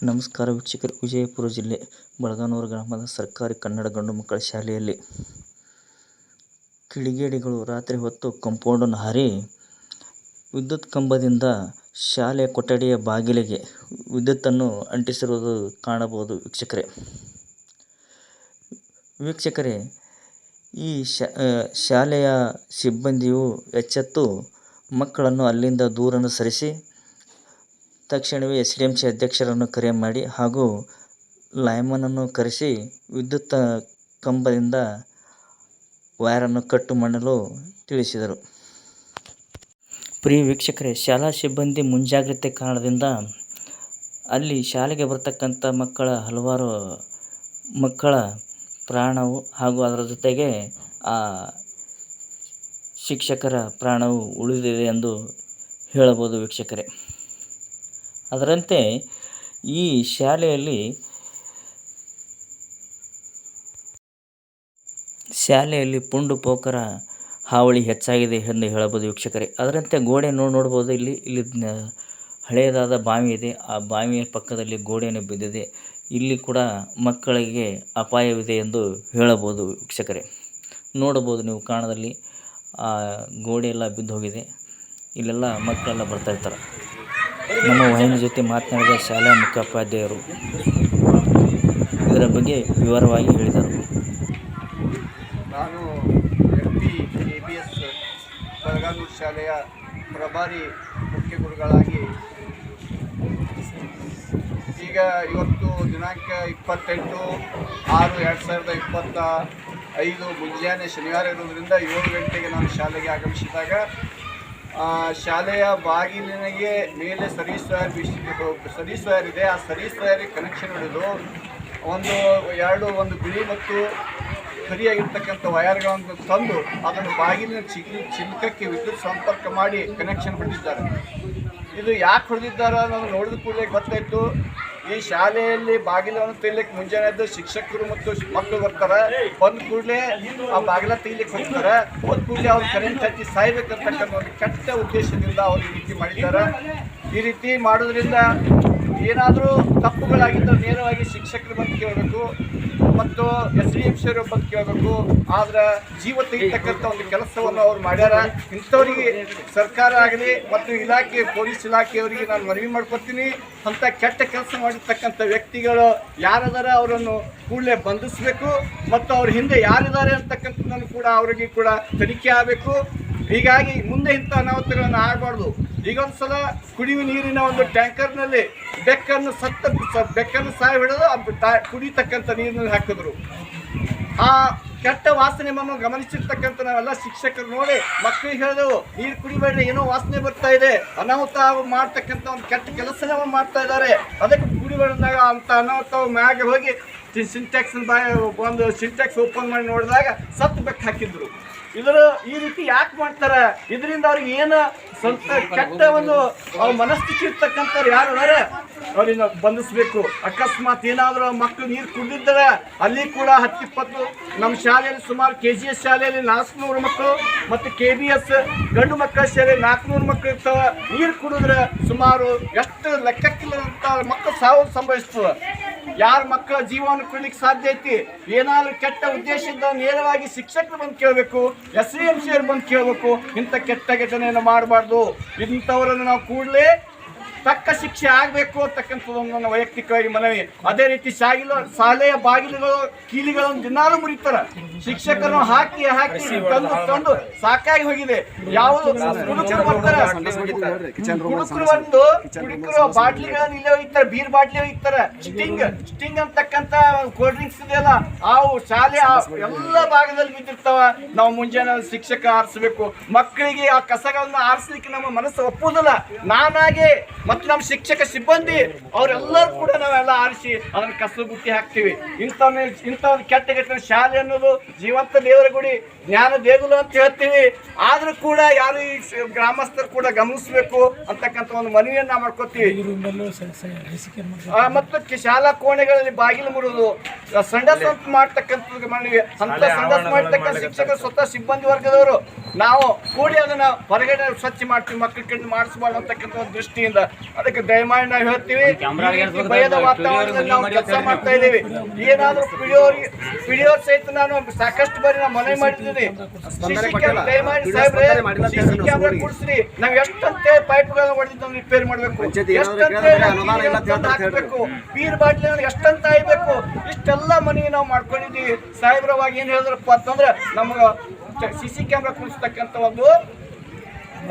ನಮಸ್ಕಾರ ವೀಕ್ಷಕರು. ವಿಜಯಪುರ ಜಿಲ್ಲೆ ಬಳಗಾನೂರು ಗ್ರಾಮದ ಸರ್ಕಾರಿ ಕನ್ನಡ ಗಂಡು ಮಕ್ಕಳ ಶಾಲೆಯಲ್ಲಿ ಕಿಡಿಗೇಡಿಗಳು ರಾತ್ರಿ ಹೊತ್ತು ಕಾಂಪೌಂಡನ್ನು ಹಾರಿ ವಿದ್ಯುತ್ ಕಂಬದಿಂದ ಶಾಲೆಯ ಕೊಠಡಿಯ ಬಾಗಿಲಿಗೆ ವಿದ್ಯುತ್ತನ್ನು ಅಂಟಿಸಿರುವುದು ಕಾಣಬಹುದು ವೀಕ್ಷಕರೇ. ಈ ಶಾಲೆಯ ಸಿಬ್ಬಂದಿಯು ಎಚ್ಚೆತ್ತು ಮಕ್ಕಳನ್ನು ಅಲ್ಲಿಂದ ದೂರನ್ನು ಸರಿಸಿ ತಕ್ಷಣವೇ SDMC ಅಧ್ಯಕ್ಷರನ್ನು ಕರೆ ಮಾಡಿ ಹಾಗೂ ಲೈನ್ಮನನ್ನು ಕರೆಸಿ ವಿದ್ಯುತ್ ಕಂಬದಿಂದ ವೈರನ್ನು ಕಟ್ಟು ಮಾಡಲು ತಿಳಿಸಿದರು. ಪ್ರಿಯ ವೀಕ್ಷಕರೇ, ಶಾಲಾ ಸಿಬ್ಬಂದಿ ಮುಂಜಾಗ್ರತೆ ಕಾರಣದಿಂದ ಅಲ್ಲಿ ಶಾಲೆಗೆ ಬರ್ತಕ್ಕಂಥ ಹಲವಾರು ಮಕ್ಕಳ ಪ್ರಾಣವು ಹಾಗೂ ಅದರ ಜೊತೆಗೆ ಆ ಶಿಕ್ಷಕರ ಪ್ರಾಣವು ಉಳಿದಿದೆ ಎಂದು ಹೇಳಬಹುದು ವೀಕ್ಷಕರೇ. ಅದರಂತೆ ಈ ಶಾಲೆಯಲ್ಲಿ ಪುಂಡು ಪೋಕರ ಹಾವಳಿ ಹೆಚ್ಚಾಗಿದೆ ಎಂದು ಹೇಳಬಹುದು ವೀಕ್ಷಕರೇ. ಅದರಂತೆ ಗೋಡೆ ನೋಡ್ಬೋದು. ಇಲ್ಲಿ ಹಳೆಯದಾದ ಬಾವಿ ಇದೆ. ಆ ಬಾವಿಯ ಪಕ್ಕದಲ್ಲಿ ಗೋಡೆಯನ್ನು ಬಿದ್ದಿದೆ. ಇಲ್ಲಿ ಕೂಡ ಮಕ್ಕಳಿಗೆ ಅಪಾಯವಿದೆ ಎಂದು ಹೇಳಬಹುದು ವೀಕ್ಷಕರೇ. ನೋಡಬಹುದು ನೀವು ಕಾಣದಲ್ಲಿ ಆ ಗೋಡೆ ಎಲ್ಲ ಬಿದ್ದು ಹೋಗಿದೆ. ಇಲ್ಲೆಲ್ಲ ಮಕ್ಕಳೆಲ್ಲ ಬರ್ತಾ ಇರ್ತಾರೆ. ನಮ್ಮ ವಾಹಿನಿ ಜೊತೆ ಮಾತನಾಡಿದ ಶಾಲಾ ಮುಖ್ಯೋಪಾಧ್ಯಾಯರು ಇದರ ಬಗ್ಗೆ ವಿವರವಾಗಿ ಹೇಳಿದರು. ನಾನು MP KBS ಬಳಗಾನೂರು ಶಾಲೆಯ ಪ್ರಭಾರಿ ಮುಖ್ಯ ಗುರುಗಳಾಗಿ ಈಗ ಇವತ್ತು ದಿನಾಂಕ 28/6/2025 ಮುಂಜಾನೆ ಶನಿವಾರ ಇರೋದ್ರಿಂದ 7 ಗಂಟೆಗೆ ನಾನು ಶಾಲೆಗೆ ಆಗಮಿಸಿದಾಗ ಶಾಲೆಯ ಬಾಗಿಲಿನಿಗೆ ಮೇಲೆ ಸರ್ವಿಸ್ ವೈರ್ ಇದೆ. ಆ ಸರ್ವಿಸ್ ವೈರಿಗೆ ಕನೆಕ್ಷನ್ ಹಿಡಿದು ಒಂದು ಬಿಳಿ ಮತ್ತು ಕರಿಯಾಗಿರ್ತಕ್ಕಂಥ ವೈರ್ಗಳನ್ನು ತಂದು ಅದನ್ನು ಬಾಗಿಲಿನ ಚಿಲ್ಕಕ್ಕೆ ವಿದ್ಯುತ್ ಸಂಪರ್ಕ ಮಾಡಿ ಕನೆಕ್ಷನ್ ಹೊಡೆದಿದ್ದಾರೆ. ಇದು ಯಾಕೆ ಹೊಡೆದಿದ್ದಾರೆ ಅನ್ನೋದು ನೋಡಿದ ಕೂಡಲೇ ಗೊತ್ತಾಯಿತು. ಈ ಶಾಲೆಯಲ್ಲಿ ಬಾಗಿಲನ್ನು ತೆಗಿಲಿಕ್ಕೆ ಮುಂಜಾನೆ ಎದ್ದು ಶಿಕ್ಷಕರು ಮತ್ತು ಮಕ್ಕಳು ಬರ್ತಾರೆ. ಬಂದ ಕೂಡಲೇ ಆ ಬಾಗಿಲ ತೆಗಿಲಿಕ್ಕೆ ಹೋಗ್ತಾರೆ. ಹೋದ ಕೂಡಲೇ ಅವ್ರು ಕರೆಂಟ್ ಹಚ್ಚಿ ಸಾಯ್ಬೇಕಂತಕ್ಕಂಥ ಒಂದು ಕೆಟ್ಟ ಉದ್ದೇಶದಿಂದ ಅವರು ಈ ರೀತಿ ಮಾಡಿದ್ದಾರೆ. ಈ ರೀತಿ ಮಾಡೋದ್ರಿಂದ ಏನಾದರೂ ತಪ್ಪುಗಳಾಗಿದ್ದರೆ ನೇರವಾಗಿ ಶಿಕ್ಷಕರು ಬಂದು ಕೇಳಬೇಕು ಮತ್ತು SDMC ಅವರು ಬಂದು ಕೇಳಬೇಕು. ಆದರೆ ಜೀವ ತೆಗಿತಕ್ಕಂಥ ಒಂದು ಕೆಲಸವನ್ನು ಅವ್ರು ಮಾಡ್ಯಾರ. ಇಂಥವರಿಗೆ ಸರ್ಕಾರ ಆಗಲಿ ಮತ್ತು ಪೊಲೀಸ್ ಇಲಾಖೆಯವರಿಗೆ ನಾನು ಮನವಿ ಮಾಡ್ಕೊತೀನಿ. ಅಂಥ ಕೆಟ್ಟ ಕೆಲಸ ಮಾಡಿರ್ತಕ್ಕಂಥ ವ್ಯಕ್ತಿಗಳು ಯಾರಿದ್ದಾರೆ ಅವರನ್ನು ಕೂಡಲೇ ಬಂಧಿಸಬೇಕು ಮತ್ತು ಅವ್ರ ಹಿಂದೆ ಯಾರಿದ್ದಾರೆ ಅಂತಕ್ಕಂಥದ್ದನ್ನು ಕೂಡ ಅವರಿಗೆ ಕೂಡ ತನಿಖೆ ಆಗಬೇಕು. ಹೀಗಾಗಿ ಮುಂದೆ ಇಂಥ ಅನಾಹುತಗಳನ್ನು ಆಗಬಾರ್ದು. ಈಗೊಂದು ಸಲ ಕುಡಿಯುವ ನೀರಿನ ಒಂದು ಟ್ಯಾಂಕರ್ನಲ್ಲಿ ಬೆಕ್ಕನ್ನು ಸಾಯ ಹಿಡಿದು ಕುಡಿತಕ್ಕಂಥ ನೀರಿನಲ್ಲಿ ಹಾಕಿದ್ರು. ಆ ಕೆಟ್ಟ ವಾಸನೆಯನ್ನು ಗಮನಿಸಿರ್ತಕ್ಕಂಥ ನಾವೆಲ್ಲ ಶಿಕ್ಷಕರು ನೋಡಿ ಮಕ್ಕಳಿಗೆ ಹೇಳಿದೆವು, ನೀರು ಕುಡಿಬೇಡ್ರಿ, ಏನೋ ವಾಸನೆ ಬರ್ತಾ ಇದೆ, ಅನಾಹುತ ಮಾಡ್ತಕ್ಕಂಥ ಒಂದು ಕೆಟ್ಟ ಕೆಲಸನ ಮಾಡ್ತಾ ಇದ್ದಾರೆ, ಅದಕ್ಕೆ ಕುಡಿಬೇಡಂದಾಗ ಅಂತ ಅನಾಹುತ ಮ್ಯಾಗೆ ಹೋಗಿ ಸಿಂಟ್ಯಾಕ್ಸ್ ಓಪನ್ ಮಾಡಿ ನೋಡಿದಾಗ ಸತ್ತು ಬೆಕ್ಕ ಹಾಕಿದ್ರು. ಈ ರೀತಿ ಯಾಕೆ ಮಾಡ್ತಾರೆ? ಇದರಿಂದ ಅವ್ರಿಗೆ ಏನು ಸ್ವಂತ ಕೆಟ್ಟ ಒಂದು ಮನಸ್ಥಿತಿ ಇರ್ತಕ್ಕಂಥವ್ರು ಯಾರು ಅದಾರೆ ಅವ್ರನ್ನ ಬಂಧಿಸಬೇಕು. ಅಕಸ್ಮಾತ್ ಏನಾದರೂ ಮಕ್ಕಳು ನೀರು ಕುಡಿದಿದ್ದಾರೆ ಅಲ್ಲಿ ಕೂಡ 10-20 ನಮ್ಮ ಶಾಲೆಯಲ್ಲಿ ಸುಮಾರು KGS ಶಾಲೆಯಲ್ಲಿ 400 ಮಕ್ಕಳು ಮತ್ತು KBS ಗಂಡು ಮಕ್ಕಳ ಶಾಲೆಯಲ್ಲಿ 400 ಮಕ್ಕಳು ಇರ್ತವೆ. ನೀರು ಕುಡಿದ್ರೆ ಸುಮಾರು ಎಷ್ಟು ಲೆಕ್ಕಕ್ಕಿಲ್ಲದಂಥ ಮಕ್ಕಳು ಸಾವು ಸಂಭವಿಸ್ತದೆ. ಯಾರ ಮಕ್ಕಳ ಜೀವವನ್ನು ಕುಡಿಲಿಕ್ಕೆ ಸಾಧ್ಯ ಐತಿ? ಏನಾದರೂ ಕೆಟ್ಟ ಉದ್ದೇಶದಿಂದ ನೇರವಾಗಿ ಶಿಕ್ಷಕರು ಬಂದು ಕೇಳಬೇಕು, SDMC ಅವ್ರು ಬಂದು ಕೇಳಬೇಕು. ಇಂಥ ಕೆಟ್ಟ ಘಟನೆಯನ್ನು ಮಾಡಬಾರ್ದು. ಇಂಥವರನ್ನು ನಾವು ಕೂಡಲೇ ತಕ್ಕ ಶಿಕ್ಷೆ ಆಗಬೇಕು ಅಂತಕ್ಕಂಥದ್ದು ನನ್ನ ವೈಯಕ್ತಿಕವಾಗಿ ಮನವಿ. ಅದೇ ರೀತಿ ಶಾಲೆಯ ಬಾಗಿಲುಗಳು ಕೀಲಿಗಳನ್ನು ದಿನಾಲೂ ಮುರಿತಾರೆ. ಶಿಕ್ಷಕರನ್ನು ಹಾಕಿ ತಂದು ಸಾಕಾಗಿ ಹೋಗಿದೆ. ಯಾವುದು ಹುಡುಕರು ಬರ್ತಾರೆ, ಹುಡುಕರು ಬಾಟ್ಲಿಗಳನ್ನು ಇಲ್ಲೇ ಒಯ್ತಾರೆ, ಬೀರ್ ಬಾಟ್ಲಿ ಒಯ್ತಾರೆ. ಸ್ಟಿಂಗ್ ಅಂತಕ್ಕಂಥ ಕೋಲ್ಡ್ ಡ್ರಿಂಕ್ಸ್ ಇದೆಯಲ್ಲ, ಅವು ಶಾಲೆ ಎಲ್ಲ ಭಾಗದಲ್ಲಿ ಬಿದ್ದಿರ್ತಾವ. ನಾವು ಮುಂಜಾನೆ ಶಿಕ್ಷಕ ಆರಿಸಬೇಕು. ಮಕ್ಕಳಿಗೆ ಆ ಕಸಗಳನ್ನು ಆರಿಸ್ಲಿಕ್ಕೆ ನಮ್ಮ ಮನಸ್ಸು ಒಪ್ಪುವುದಿಲ್ಲ. ನಾನಾಗೆ ಮತ್ತು ನಮ್ಮ ಶಿಕ್ಷಕ ಸಿಬ್ಬಂದಿ ಅವರೆಲ್ಲರೂ ಕೂಡ ನಾವೆಲ್ಲ ಆರಿಸಿ ಅದನ್ನು ಕಸ ಬುಟ್ಟಿ ಹಾಕ್ತೀವಿ. ಇಂಥ ಒಂದು ಕೆಟ್ಟ ಘಟನೆ ಶಾಲೆ ಅನ್ನೋದು ಜೀವಂತ ದೇವರ ಗುಡಿ, ಜ್ಞಾನ ದೇಗುಲ ಅಂತ ಹೇಳ್ತೀವಿ. ಆದರೂ ಕೂಡ ಯಾರು ಈ ಗ್ರಾಮಸ್ಥರು ಕೂಡ ಗಮನಿಸಬೇಕು ಅಂತಕ್ಕಂಥ ಒಂದು ಮನವಿಯನ್ನ ಮಾಡ್ಕೋತೀವಿ. ಮತ್ತು ಶಾಲಾ ಕೋಣೆಗಳಲ್ಲಿ ಬಾಗಿಲು ಮುರುವುದು, ಸಂಡಸ್ ಅಂತ ಮಾಡ್ತಕ್ಕಂಥದ್ದು ಮನವಿ. ಅಂತ ಸಂಡಸ್ ಮಾಡ್ತಕ್ಕಂಥ ಶಿಕ್ಷಕರು ಸ್ವತಃ ಸಿಬ್ಬಂದಿ ವರ್ಗದವರು ನಾವು ಕೂಡಿ ಅದನ್ನು ಹೊರಗಡೆ ಸ್ವಚ್ಛ ಮಾಡ್ತೀವಿ, ಮಕ್ಕಳ ಕಡೆ ಮಾಡಿಸ್ಬಾರ್ದು ಅಂತಕ್ಕಂಥ ಒಂದು ದೃಷ್ಟಿಯಿಂದ ಅದಕ್ಕೆ ದಯಮಾಡಿ ನಾವು ಹೇಳ್ತೀವಿ, ಭಯದ ವಾತಾವರಣದಲ್ಲಿ ನಾವು ಕೆಲಸ ಮಾಡ್ತಾ ಇದ್ದೀವಿ. ಏನಾದರೂ ಪಿಡಿಯೋರ್ ಸಹಿತ ನಾನು ಸಾಕಷ್ಟು ಬಾರಿ ನಾವು ಮನವಿ ಮಾಡಿದ್ದೀವಿ, ದಯಮಾಡಿ ಸಾಹೇಬ್ರೆ ಸಿಸಿ ಕ್ಯಾಮ್ರಾ ಕೂಡಿಸ್ರಿ, ನಾವು ಎಷ್ಟಂತೆ ಪೈಪ್ಗಳನ್ನು ಹೊಡೆದಿದ್ದು ರಿಪೇರ್ ಮಾಡಬೇಕು, ಹಾಕಬೇಕು, ಬೀರ್ ಬಾಟ್ಲಿ ಎಷ್ಟಂತ ಆಯ್ಬೇಕು, ಇಷ್ಟೆಲ್ಲ ಮನವಿ ನಾವು ಮಾಡ್ಕೊಂಡಿದ್ದೀವಿ. ಸಾಹೇಬ್ರವಾಗಿ ಏನು ಹೇಳಿದ್ರಪ್ಪ ಅಂತಂದ್ರೆ ನಮ್ಗೆ ಸಿಸಿ ಕ್ಯಾಮ್ರಾ ಕೂಡಿಸ್ತಕ್ಕಂಥ ಒಂದು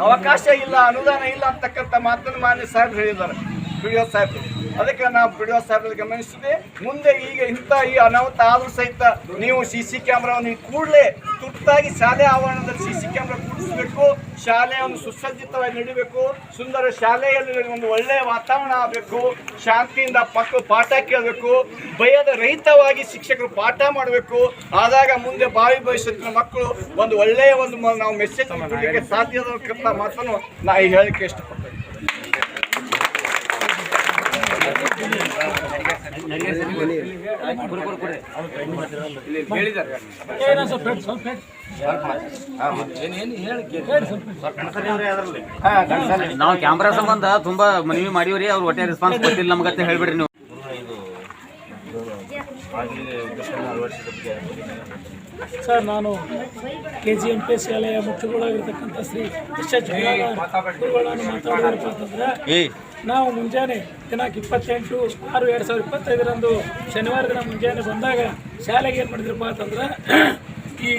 ಅವಕಾಶ ಇಲ್ಲ, ಅನುದಾನ ಇಲ್ಲ ಅಂತಕ್ಕಂಥ ಮಾತನ್ನು ಮಾನ್ಯ ಸಾಹೇಬ್ರು ಹೇಳಿದ್ದಾರೆ, ಪಿಡಿಒ ಸಾಹೇಬ್ರು. ಅದಕ್ಕೆ ನಾವು ಪಿಡಿಒ ಸಾಹೇಬ್ರು ಗಮನಿಸಿದೆ, ಮುಂದೆ ಈಗ ಇಂಥ ಈ ಅನಾಹುತ ಆದರೂ ಸಹಿತ ನೀವು ಸಿಸಿ ಕ್ಯಾಮ್ರಾವನ್ನು ಕೂಡಲೇ ತುರ್ತಾಗಿ ಶಾಲೆ ಆವರಣದಲ್ಲಿ ಸಿಸಿ ಕ್ಯಾಮ್ರಾ ಕೂಡಿಸಬೇಕು, ಶಾಲೆಯನ್ನು ಸುಸಜ್ಜಿತವಾಗಿ ನಡೀಬೇಕು, ಸುಂದರ ಶಾಲೆಯಲ್ಲಿ ಒಂದು ಒಳ್ಳೆಯ ವಾತಾವರಣ ಆಗಬೇಕು, ಶಾಂತಿಯಿಂದ ಮಕ್ಕಳು ಪಾಠ ಕೇಳಬೇಕು, ಭಯದ ರಹಿತವಾಗಿ ಶಿಕ್ಷಕರು ಪಾಠ ಮಾಡಬೇಕು. ಆದಾಗ ಮುಂದೆ ಭಾವಿ ಭವಿಷ್ಯತ್ತಿನ ಮಕ್ಕಳು ಒಂದು ಒಳ್ಳೆಯ ಒಂದು ನಾವು ಮೆಸೇಜ್ ಕೊಡಲಿಕ್ಕೆ ಸಾಧ್ಯ ಅನ್ನೋದಕ್ಕಂಥ ಮಾತನ್ನು ನಾ ಹೇಳಲಿಕ್ಕೆ ಇಷ್ಟಪಡ್ತೇನೆ. ನಾವು ಕ್ಯಾಮ್ರಾ ಸಂಬಂಧ ತುಂಬಾ ಮನವಿ ಮಾಡಿವ್ರಿ, ಅವ್ರು ಒಟ್ಟೆ ರೆಸ್ಪಾನ್ಸ್ ಕೊಟ್ಟಿಲ್ಲ ನಮ್ಗಂತ ಹೇಳ್ಬಿಡ್ರಿ ನೀವು. ಸರ್, ನಾನು KGMP ಶಾಲೆಯ ಮುಖ್ಯಗಳಾಗಿರ್ತಕ್ಕಂಥ ಶ್ರೀ ಗುರುಗಳನ್ನು ಮಾತಾಡೋದಪ್ಪ ಅಂತಂದ್ರೆ, ನಾವು ಮುಂಜಾನೆ ದಿನಾಂಕ 28/6/2025 ಶನಿವಾರ ದಿನ ಮುಂಜಾನೆ ಬಂದಾಗ ಶಾಲೆಗೆ ಏನು ಮಾಡಿದ್ರಪ್ಪ ಅಂತಂದ್ರೆ, ಈ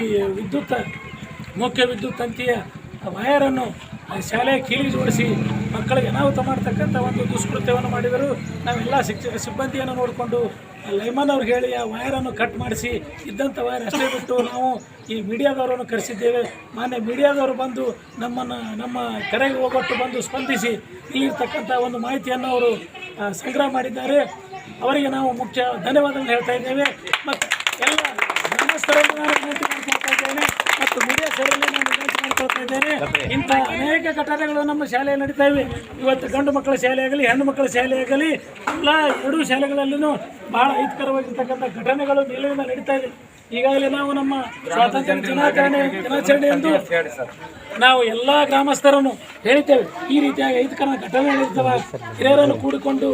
ಮುಖ್ಯ ವಿದ್ಯುತ್ ತಂತಿಯ ವಯರನ್ನು ಶಾಲೆಯ ಕೀಲಿಗೆ ಜೋಡಿಸಿ ಮಕ್ಕಳಿಗೆ ಅನಾಹುತ ಮಾಡ್ತಕ್ಕಂಥ ಒಂದು ದುಷ್ಕೃತ್ಯವನ್ನು ಮಾಡಿದರು. ನಾವೆಲ್ಲ ಶಿಕ್ಷಕ ಸಿಬ್ಬಂದಿಯನ್ನು ನೋಡಿಕೊಂಡು ಲೈಮನ್ ಅವ್ರಿಗೆ ಹೇಳಿ ಆ ವಯರನ್ನು ಕಟ್ ಮಾಡಿಸಿ ಇದ್ದಂಥ ವಯರ್ ಅಷ್ಟೇ ಬಿಟ್ಟು ನಾವು ಈ ಮೀಡಿಯಾದವರನ್ನು ಕರೆಸಿದ್ದೇವೆ. ಮಾನ್ಯ ಮೀಡಿಯಾದವರು ಬಂದು ನಮ್ಮ ಕರೆಗೆ ಹೋಗೊಟ್ಟು ಬಂದು ಸ್ಪಂದಿಸಿ ಇಲ್ಲಿರ್ತಕ್ಕಂಥ ಒಂದು ಮಾಹಿತಿಯನ್ನು ಅವರು ಸಂಗ್ರಹ ಮಾಡಿದ್ದಾರೆ. ಅವರಿಗೆ ನಾವು ಮುಖ್ಯ ಧನ್ಯವಾದಗಳನ್ನು ಹೇಳ್ತಾ ಇದ್ದೇವೆ. ಮತ್ತು ಎಲ್ಲ ಗ್ರಾಮಸ್ಥರಲ್ಲಿ ನಾನು ವಿನಂತಿ ಮಾಡ್ಕೊಳ್ತಾ ಇದ್ದೇನೆ ಮತ್ತು ಮೀಡಿಯಾ ಸೇವೆಯಲ್ಲಿ ನಾನು ವಿನಂತಿ ಮಾಡ್ಕೊಳ್ತಾ ಇದ್ದೇನೆ. ಇಂಥ ಅನೇಕ ಘಟನೆಗಳು ನಮ್ಮ ಶಾಲೆಯಲ್ಲಿ ನಡೀತಾ ಇವೆ. ಇವತ್ತು ಗಂಡು ಮಕ್ಕಳ ಶಾಲೆ ಆಗಲಿ ಹೆಣ್ಣು ಮಕ್ಕಳ ಶಾಲೆ ಆಗಲಿ ಎಲ್ಲ ಎರಡೂ ಶಾಲೆಗಳಲ್ಲೂ ಭಾಳ ಅಹಿತಕರವಾಗಿರ್ತಕ್ಕಂಥ ಘಟನೆಗಳು ನಿಲುವಿನ ನಡೀತಾ ಇದೆ. ಈಗಾಗಲೇ ನಾವು ನಮ್ಮ ಸ್ವಾತಂತ್ರ್ಯ ದಿನಾಚರಣೆ ಎಂದು ನಾವು ಎಲ್ಲ ಗ್ರಾಮಸ್ಥರನ್ನು ಹೇಳಿದ್ದೇವೆ, ಈ ರೀತಿಯಾಗಿ ಅಹಿತಕರ ಘಟನೆಗಳಿರ್ತವೆ, ಹಿರಿಯರನ್ನು ಕೂಡಿಕೊಂಡು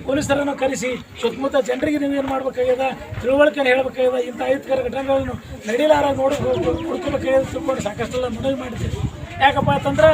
ಪೊಲೀಸರನ್ನು ಕರೆಸಿ ಸುತ್ತಮುತ್ತ ಜನರಿಗೆ ನೀವು ಏನು ಮಾಡಬೇಕಾಗ್ಯದ, ತಿಳುವಳಿಕೆಯನ್ನು ಹೇಳಬೇಕಾಗ್ಯದ, ಇಂಥ ಅಹಿತಕರ ಘಟನೆಗಳನ್ನು ನಡೀಲಾರ ನೋಡ್ಕೋಬೇಕಾಗ್ಯದ ತಿಳ್ಕೊಂಡು ಸಾಕಷ್ಟೆಲ್ಲ ಮನವಿ ಮಾಡಿದ್ದೇವೆ. ಯಾಕಪ್ಪ ಅಂತಂದ್ರೆ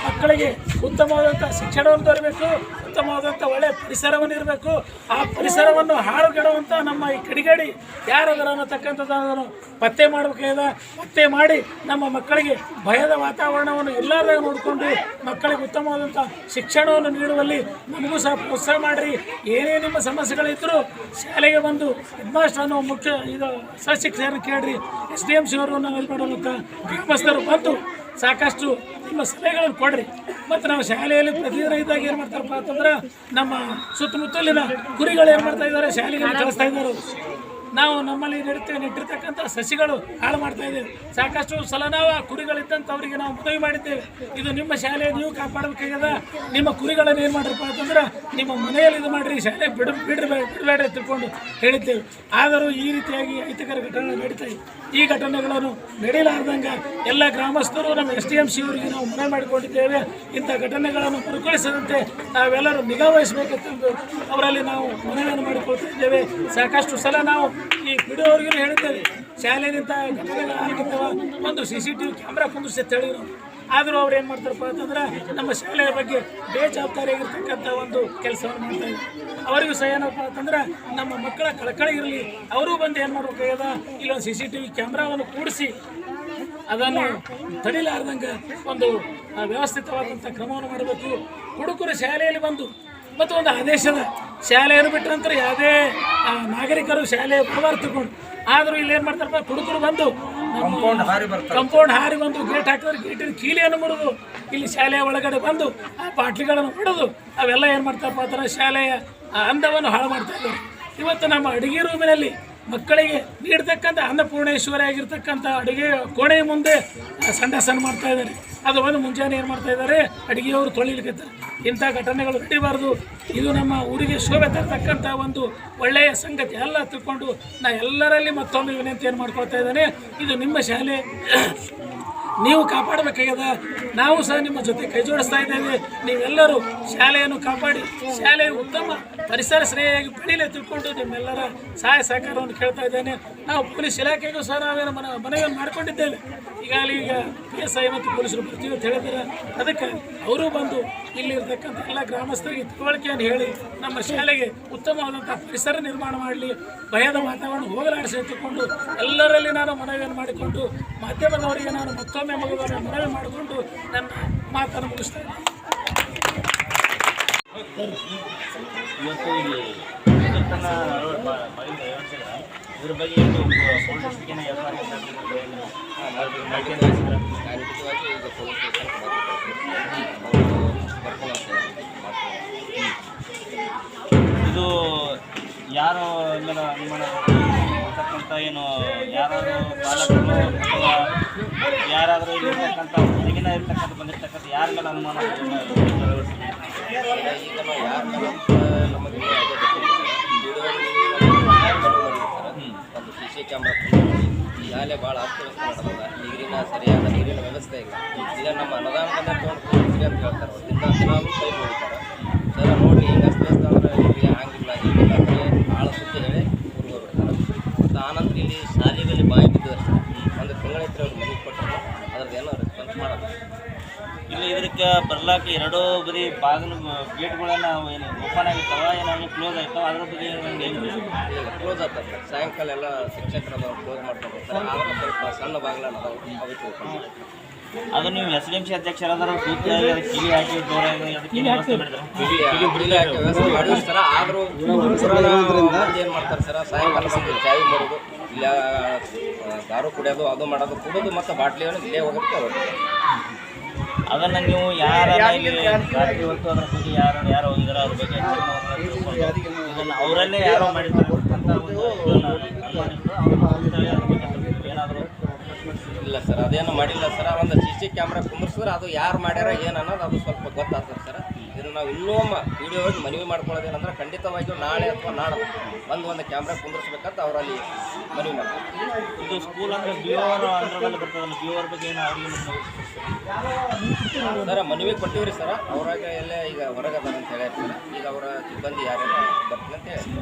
ಮಕ್ಕಳಿಗೆ ಉತ್ತಮವಾದಂಥ ಶಿಕ್ಷಣವನ್ನು ತರಬೇಕು, ಉತ್ತಮವಾದಂಥ ಒಳ್ಳೆಯ ಪರಿಸರವನ್ನು ಇರಬೇಕು. ಆ ಪರಿಸರವನ್ನು ಹಾಳುಗೆಡುವಂಥ ನಮ್ಮ ಈ ಕಿಡಿಗೇಡಿ ಯಾರದರ ಅನ್ನತಕ್ಕಂಥದ್ದನ್ನು ಪತ್ತೆ ಮಾಡಬೇಕಾಗಿದೆ. ಪತ್ತೆ ಮಾಡಿ ನಮ್ಮ ಮಕ್ಕಳಿಗೆ ಭಯದ ವಾತಾವರಣವನ್ನು ಎಲ್ಲಾದಾಗ ನೋಡಿಕೊಂಡು ಮಕ್ಕಳಿಗೆ ಉತ್ತಮವಾದಂಥ ಶಿಕ್ಷಣವನ್ನು ನೀಡುವಲ್ಲಿ ನಮಗೂ ಸಹ ಪ್ರೋತ್ಸಾಹ ಮಾಡಿರಿ. ಏನೇ ನಿಮ್ಮ ಸಮಸ್ಯೆಗಳಿದ್ದರೂ ಶಾಲೆಗೆ ಬಂದು ಹೆಡ್ ಮಾಸ್ಟರನ್ನು ಮುಖ್ಯ ಇದು ಸಹಶಿಕ್ಷಕರನ್ನು ಕೇಳಿರಿ. SDMC ಅವರು ನಾವು ಇದು ಮಾಡುವಂಥ ಗ್ರಾಮಸ್ಥರು ಬಂದು ಸಾಕಷ್ಟು ನಿಮ್ಮ ಸಲಹೆಗಳನ್ನು ಕೊಡ್ರಿ. ಮತ್ತು ನಾವು ಶಾಲೆಯಲ್ಲಿ ಪ್ರತಿದಿನ ಇದ್ದಾಗ ಏನು ಮಾಡ್ತಾರಪ್ಪ ಅಂತಂದ್ರೆ, ನಮ್ಮ ಸುತ್ತಮುತ್ತಲಿನ ಕುರಿಗಳು ಏನು ಮಾಡ್ತಾ ಇದ್ದಾರೆ, ಶಾಲೆಗೆ ಕಳಿಸ್ತಾ ಇದ್ದಾರೆ. ನಾವು ನಮ್ಮಲ್ಲಿ ನೆಟ್ಟಿರ್ತಕ್ಕಂಥ ಸಸಿಗಳು ಹಾಳು ಮಾಡ್ತಾ ಇದ್ದೇವೆ. ಸಾಕಷ್ಟು ಸಲ ನಾವು ಆ ಕುರಿಗಳಿದ್ದಂಥವರಿಗೆ ನಾವು ಮನವಿ ಮಾಡಿದ್ದೇವೆ, ಇದು ನಿಮ್ಮ ಶಾಲೆ ನೀವು ಕಾಪಾಡಬೇಕಾಗ್ಯದ, ನಿಮ್ಮ ಕುರಿಗಳನ್ನು ಏನು ಮಾಡ್ರಪ್ಪ ಅಂತಂದ್ರೆ ನಿಮ್ಮ ಮನೆಯಲ್ಲಿ ಇದು ಮಾಡಿರಿ, ಶಾಲೆ ಬಿಡಬೇಡ ತಿಳ್ಕೊಂಡು ಹೇಳಿದ್ದೇವೆ. ಆದರೂ ಈ ರೀತಿಯಾಗಿ ಅಹಿತಕರ ಘಟನೆಗಳು ನಡೀತಾ ಇದೆ. ಈ ಘಟನೆಗಳನ್ನು ನಡೀಲಾರ್ದಂಗೆ ಎಲ್ಲ ಗ್ರಾಮಸ್ಥರು ನಮ್ಮ SDMC ಅವರಿಗೆ ನಾವು ಮನವಿ ಮಾಡಿಕೊಂಡಿದ್ದೇವೆ. ಇಂಥ ಘಟನೆಗಳನ್ನು ಮರುಕಳಿಸದಂತೆ ನಾವೆಲ್ಲರೂ ನಿಗಾ ವಹಿಸಬೇಕೆಂದು ಅವರಲ್ಲಿ ನಾವು ಮನವಿಯನ್ನು ಮಾಡಿಕೊಳ್ತಾ ಇದ್ದೇವೆ. ಸಾಕಷ್ಟು ಸಲ ನಾವು ಈ ಪಿಡಿಒ ಹೇಳಿದ್ದೇವೆ, ಶಾಲೆಯಿಂದ ಘಟನೆಗಳು ಆಗಿದ್ದಾವ, ಒಂದು CCTV ಕ್ಯಾಮ್ರಾ ಕುಂದಿಸಿ ಅಂತ ಹೇಳಿದ್ರು. ಆದರೂ ಅವ್ರು ಏನು ಮಾಡ್ತಾರಪ್ಪ ಅಂತಂದ್ರೆ ನಮ್ಮ ಶಾಲೆಯ ಬಗ್ಗೆ ಬೇಜವಾಬ್ದಾರಿಯಾಗಿರ್ತಕ್ಕಂಥ ಒಂದು ಕೆಲಸವನ್ನು ಮಾಡ್ತಾ ಇದ್ದಾರೆ. ಅವರಿಗೂ ಸಹ ಏನಪ್ಪ ಅಂತಂದ್ರೆ ನಮ್ಮ ಮಕ್ಕಳ ಕಳಕಳಿ ಇರಲಿ, ಅವರೂ ಬಂದು ಏನು ಮಾಡಬೇಕಾಗ್ಯದ, ಇಲ್ಲೊಂದು CCTV ಕ್ಯಾಮ್ರಾವನ್ನು ಕೂಡಿಸಿ ಅದನ್ನು ತಡಿಲಾರ್ದಂಗೆ ಒಂದು ವ್ಯವಸ್ಥಿತವಾದಂಥ ಕ್ರಮವನ್ನು ಮಾಡಬೇಕು. ಹುಡುಗರು ಶಾಲೆಯಲ್ಲಿ ಬಂದು ಮತ್ತು ಒಂದು ಆದೇಶದ ಶಾಲೆಯನ್ನು ಬಿಟ್ಟ ನಂತರ ಯಾವುದೇ ನಾಗರಿಕರು ಶಾಲೆ ಬರಬಾರ್ದು. ಆದರೂ ಇಲ್ಲಿ ಏನು ಮಾಡ್ತಾರಪ್ಪ, ಹುಡುಗರು ಬಂದು ಕಂಪೌಂಡ್ ಹಾರಿ ಬಂದು ಗೇಟ್ ಹಾಕಿದ್ರೆ ಗೇಟಿನ ಕೀಲಿಯನ್ನು ಮುರಿದು ಇಲ್ಲಿ ಶಾಲೆಯ ಒಳಗಡೆ ಬಂದು ಆ ಬಾಟ್ಲಿಗಳನ್ನು ಹೊಡೆದು ಅವೆಲ್ಲ ಏನು ಮಾಡ್ತಾರಪ್ಪ ಆ ಥರ ಶಾಲೆಯ ಅಂದವನ್ನು ಹಾಳು ಮಾಡ್ತಾ ಇದ್ದಾರೆ. ಇವತ್ತು ನಮ್ಮ ಅಡುಗೆ ರೂಮಿನಲ್ಲಿ ಮಕ್ಕಳಿಗೆ ನೀಡ್ತಕ್ಕಂಥ ಅನ್ನಪೂರ್ಣೇಶ್ವರಿ ಆಗಿರ್ತಕ್ಕಂಥ ಅಡುಗೆ ಕೋಣೆಯ ಮುಂದೆ ಸಂಡಾಸನ ಮಾಡ್ತಾ ಇದ್ದಾರೆ. ಅದು ಒಂದು ಮುಂಜಾನೆ ಏನು ಮಾಡ್ತಾ ಇದ್ದಾರೆ, ಅಡುಗೆಯವರು ತೊಳಿಲಿಕ್ಕಿದ್ದಾರೆ. ಇಂಥ ಘಟನೆಗಳು ನಡೀಬಾರ್ದು. ಇದು ನಮ್ಮ ಊರಿಗೆ ಶೋಭೆ ತರ್ತಕ್ಕಂಥ ಒಂದು ಒಳ್ಳೆಯ ಸಂಗತಿ ಎಲ್ಲ ತಿಳ್ಕೊಂಡು ನಾ ಎಲ್ಲರಲ್ಲಿ ಮತ್ತೊಂದು ವಿನಂತಿಯನ್ನು ಮಾಡ್ಕೊಳ್ತಾ ಇದ್ದೇನೆ. ಇದು ನಿಮ್ಮ ಶಾಲೆ, ನೀವು ಕಾಪಾಡಬೇಕಾಗ್ಯದ. ನಾವು ಸಹ ನಿಮ್ಮ ಜೊತೆ ಕೈ ಜೋಡಿಸ್ತಾ ಇದ್ದೇವೆ. ನೀವೆಲ್ಲರೂ ಶಾಲೆಯನ್ನು ಕಾಪಾಡಿ ಶಾಲೆ ಉತ್ತಮ ಪರಿಸರ ಸ್ನೇಹಿಯಾಗಿ ಬೆಳೀಲಿ ತಿಳ್ಕೊಂಡು ನಿಮ್ಮೆಲ್ಲರ ಸಹಾಯ ಸಹಕಾರವನ್ನು ಕೇಳ್ತಾ ಇದ್ದೇನೆ. ನಾವು ಪೊಲೀಸ್ ಇಲಾಖೆಗೂ ಸಹ ನಾವೇನು ಮನವಿಯನ್ನು ಮಾಡಿಕೊಂಡಿದ್ದೇವೆ. ಈಗಾಗಲೇ ಈಗ PSI ಮತ್ತು ಪೊಲೀಸರು ಬರ್ತೀವಿ ಅಂತ ಹೇಳಿದ್ದಾರೆ. ಅದಕ್ಕೆ ಅವರು ಬಂದು ಇಲ್ಲಿರ್ತಕ್ಕಂಥ ಎಲ್ಲ ಗ್ರಾಮಸ್ಥರಿಗೆ ತಿಳುವಳಿಕೆಯನ್ನು ಹೇಳಿ ನಮ್ಮ ಶಾಲೆಗೆ ಉತ್ತಮವಾದಂಥ ಪರಿಸರ ನಿರ್ಮಾಣ ಮಾಡಲಿ, ಭಯದ ವಾತಾವರಣ ಹೋಗಲಾಡಿಸಿ ಎತ್ತುಕೊಂಡು ಎಲ್ಲರಲ್ಲಿ ನಾನು ಮನವಿಯನ್ನು ಮಾಡಿಕೊಂಡು ಮಾಧ್ಯಮದವರಿಗೆ ನಾನು ಮತ್ತೊಮ್ಮೆ ಮನವಿ ಮಾಡಿಕೊಂಡು ನನ್ನ ಮಾತನ್ನು ಮುಗಿಸ್ತಾ ಇದ್ದೀನಿ. ಇವತ್ತು ಇಲ್ಲಿ ಇದ್ರ ಬಗ್ಗೆ ಇದು ಯಾರು ಎಲ್ಲ ಅನುಮಾನ ಅಂತಕ್ಕಂಥ ಏನು ಯಾರಾದರೂ ಪಾಲಕರು ಅಥವಾ ಯಾರಾದರೂ ಇಲ್ಲಿರ್ತಕ್ಕಂಥ ಹೊರಗಿನ ಇರ್ತಕ್ಕಂಥ ಬಂದಿರ್ತಕ್ಕಂಥ ಯಾರ ಮೇಲೆ ಅನುಮಾನ ಈಗ ನಾವು ಯಾರು ನಮಗೆ ಒಂದು CC ಕ್ಯಾಮ್ರಾ ಶಾಲೆ ಭಾಳ ಅಸ್ತವ್ಯಸ್ತ ನಡೆದ. ನೀರಿನ ಸರಿಯಾದ ನೀರಿನ ವ್ಯವಸ್ಥೆ ಇಲ್ಲ. ಈಗ ನಮ್ಮ ಅನುದಾನದಿಂದ ತೊಗೊಂಡು ಅಂತ ಹೇಳ್ತಾರೆ. ದಿನಾಲೂ ಕೈ ನೋಡ್ತಾರೆ ಸರ್. ನೋಡಿ ಈಗ ಅಸ್ತವ್ಯಸ್ತ ಅಂದ್ರೆ ಇಲ್ಲಿ ಹಂಗಿಲ್ಲ ಹೀಗಿಲ್ಲ ಅಂದರೆ ಭಾಳ ಸುದ್ದಿ ಹೇಳಿ ಊರಿಗೆ ಹೋಗ್ಬಿಡ್ತಾರೆ. ಮತ್ತು ಆನಂತರ ಇಲ್ಲಿ ಶಾಲೆಗಳಲ್ಲಿ ಬಾಯಿ ಬಿದ್ದಿದ್ದಾರೆ ಸರ್. ಒಂದು ತಿಂಗಳ ಹತ್ರ ಅವ್ರು ಮನೆಗೆ ಕೊಟ್ಟರು, ಅದ್ರದ್ದು ಏನೋ ರೆಸ್ಪಾನ್ಸ್ ಮಾಡೋದು. ಇಲ್ಲಿ ಇದಕ್ಕೆ ಬರ್ಲಾಕ ಎರಡೂ ಬರೀ ಬಾಗಿಲು ಗೇಟ್ಗಳನ್ನ ಏನು ಓಪನ್ ಆಗಿರ್ತಾವ ಏನಾದ್ರು ಕ್ಲೋಸ್ ಆಗ್ತಾವ, ಅದ್ರ ಬಗ್ಗೆ ಈಗ ಕ್ಲೋಸ್ ಆಗ್ತದೆ ಸರ್. ಸಾಯಂಕಾಲ ಎಲ್ಲ ಶಿಕ್ಷಕರು ಕ್ಲೋಸ್ ಮಾಡ್ಕೊಂಡು ಹೋಗ್ತಾರೆ. ಆದರೂ ಸ್ವಲ್ಪ ಸಣ್ಣ ಬಾಗಿಲ ಅವಕ್ಕೆ ಓಪನ್ ಮಾಡಿ. ಅದು ನೀವು SDMC ಅಧ್ಯಕ್ಷರಾದರೂ ಕಿಲಿ ಹಾಕಿ ವ್ಯವಸ್ಥೆ ಮಾಡಿದ್ರು ಸರ. ಆದರೂ ಏನು ಮಾಡ್ತಾರೆ ಸರ, ಸಾಯಂಕಾಲ ಬಂದು ಚಾಯ್ ಬರೋದು, ಇಲ್ಲ ದಾರು ಕುಡಿಯೋದು, ಅದು ಮಾಡೋದು, ಕುಡಿದು ಮತ್ತು ಬಾಟ್ಲಿಯನ್ನು ಇಲ್ಲೇ ಹೋಗೋಕ್ಕೆ ಹೋಗ್ತಾರೆ. ಅದನ್ನು ನೀವು ಯಾರು ರಾತ್ರಿ ಹೊತ್ತು ಅದ್ರ ಬಗ್ಗೆ ಯಾರು ಹೋಗಿದಾರೋ ಅದ್ರ ಬಗ್ಗೆ ಇದನ್ನು ಅವರಲ್ಲೇ ಯಾರೋ ಮಾಡಿರ್ತಕ್ಕಂಥ ಏನಾದರೂ ಇಲ್ಲ ಸರ್, ಅದೇನು ಮಾಡಿಲ್ಲ ಸರ್. ಒಂದು CC ಕ್ಯಾಮ್ರಾ ಕುಂದಿರ್ಸಿದ್ರೆ ಅದು ಯಾರು ಮಾಡ್ಯಾರ ಏನು ಅನ್ನೋದು ಅದು ಸ್ವಲ್ಪ ಗೊತ್ತಾಗ್ತದೆ ಸರ್. ಇದನ್ನು ನಾವು ಇನ್ನೂ ವಿಡಿಯೋ ಹೋಗಿ ಮನವಿ ಮಾಡ್ಕೊಳ್ಳೋದೇನಂದ್ರೆ ಖಂಡಿತವಾಗಿಯೂ ನಾಳೆ ಅಥವಾ ನಾಳೆ ಒಂದು ಕ್ಯಾಮ್ರಾ ಕುಂದಿರ್ಸ್ಬೇಕಂತ ಅವರಲ್ಲಿ ಮನವಿ ಮಾಡ್ತಾರೆ. ಇದು ಸ್ಕೂಲ್ ಅಂದರೆ BOR ಅಂದ್ರಲ್ಲಿ ಬರ್ತದಲ್ಲ, BOR ಬಗ್ಗೆ ಏನು ಅವ್ರಿಗೆ ಸರ್ ಮನವಿ ಕೊಟ್ಟಿವ್ರಿ ಸರ್. ಅವ್ರಾಗ ಎಲ್ಲ ಈಗ ಹೊರಗದಾರ ಅಂತ ಹೇಳಿರ್ತಾರೆ. ಈಗ ಅವರ ಸಿಬ್ಬಂದಿ ಯಾರೆಲ್ಲ ಬರ್ತೀನಿ ಅಂತ ಹೇಳ್ತಾರೆ.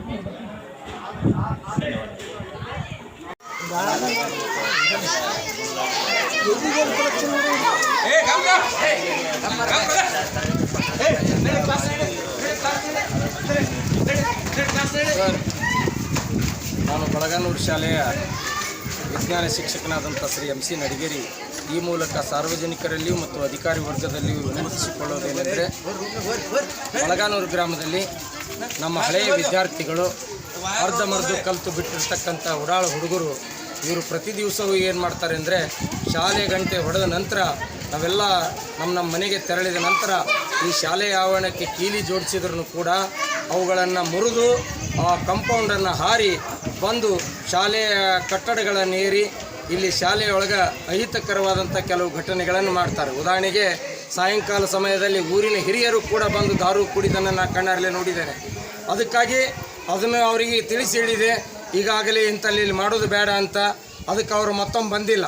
ನಾನು ಬಳಗಾನೂರು ಶಾಲೆಯ ವಿಜ್ಞಾನ ಶಿಕ್ಷಕನಾದಂಥ ಶ್ರೀ MC ನಡಿಗೇರಿ ಈ ಮೂಲಕ ಸಾರ್ವಜನಿಕರಲ್ಲಿಯೂ ಮತ್ತು ಅಧಿಕಾರಿ ವರ್ಗದಲ್ಲಿಯೂ ವಿನಂತಿಸಿಕೊಳ್ಳೋದೇನೆಂದರೆ, ಬಳಗಾನೂರು ಗ್ರಾಮದಲ್ಲಿ ನಮ್ಮ ಹಳೆಯ ವಿದ್ಯಾರ್ಥಿಗಳು ಅರ್ಧಮರ್ಧ ಕಲಿತು ಬಿಟ್ಟಿರ್ತಕ್ಕಂಥ ಉಡಾಳ ಹುಡುಗರು ಇವರು ಪ್ರತಿ ದಿವಸವೂ ಏನು ಮಾಡ್ತಾರೆ ಅಂದರೆ, ಶಾಲೆ ಗಂಟೆ ಹೊಡೆದ ನಂತರ ನಾವೆಲ್ಲ ನಮ್ಮ ಮನೆಗೆ ತೆರಳಿದ ನಂತರ ಈ ಶಾಲೆಯ ಆವರಣಕ್ಕೆ ಕೀಲಿ ಜೋಡಿಸಿದ್ರೂ ಕೂಡ ಅವುಗಳನ್ನು ಮುರಿದು ಆ ಕಾಂಪೌಂಡನ್ನು ಹಾರಿ ಬಂದು ಶಾಲೆಯ ಕಟ್ಟಡಗಳನ್ನು ಏರಿ ಇಲ್ಲಿ ಶಾಲೆಯೊಳಗೆ ಅಹಿತಕರವಾದಂಥ ಕೆಲವು ಘಟನೆಗಳನ್ನು ಮಾಡ್ತಾರೆ. ಉದಾಹರಣೆಗೆ ಸಾಯಂಕಾಲ ಸಮಯದಲ್ಲಿ ಊರಿನ ಹಿರಿಯರು ಕೂಡ ಬಂದು ದಾರು ಕುಡಿದನ್ನು ನಾನು ಕಣ್ಣಾರಲ್ಲೇ ನೋಡಿದ್ದೇನೆ. ಅದಕ್ಕಾಗಿ ಅದನ್ನು ಅವರಿಗೆ ತಿಳಿಸಿ ಹೇಳಿದೆ, ಈಗಾಗಲೇ ಇಂಥಲ್ಲಿ ಮಾಡೋದು ಬೇಡ ಅಂತ. ಅದಕ್ಕೆ ಅವರು ಮತ್ತೊಮ್ಮೆ ಬಂದಿಲ್ಲ,